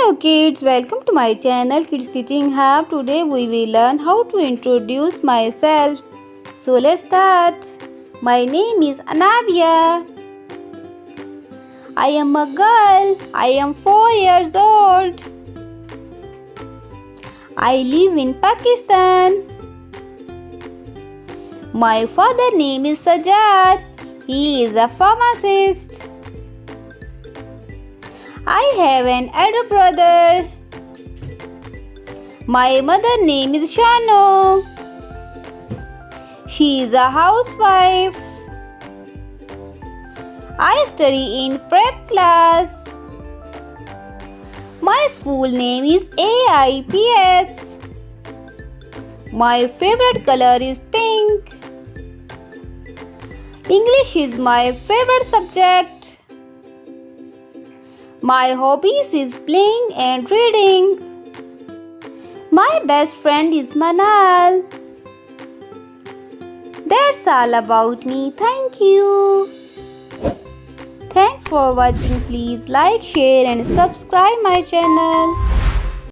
Hello kids, welcome to my channel Kids Teaching Hub. Today we will learn how to introduce myself. So let's start. My name is Anabia. I am a girl. I am 4 years old. I live in Pakistan. My father name is Sajjad. He is a pharmacist. I have an elder brother. My mother name is Shano. She is a housewife. I study in prep class. My school name is AIPS. My favorite color is pink. English is my favorite subject. My hobbies is playing and reading. My best friend is Manal. That's all about me. Thank you. Thanks for watching. Please like, share and subscribe my channel.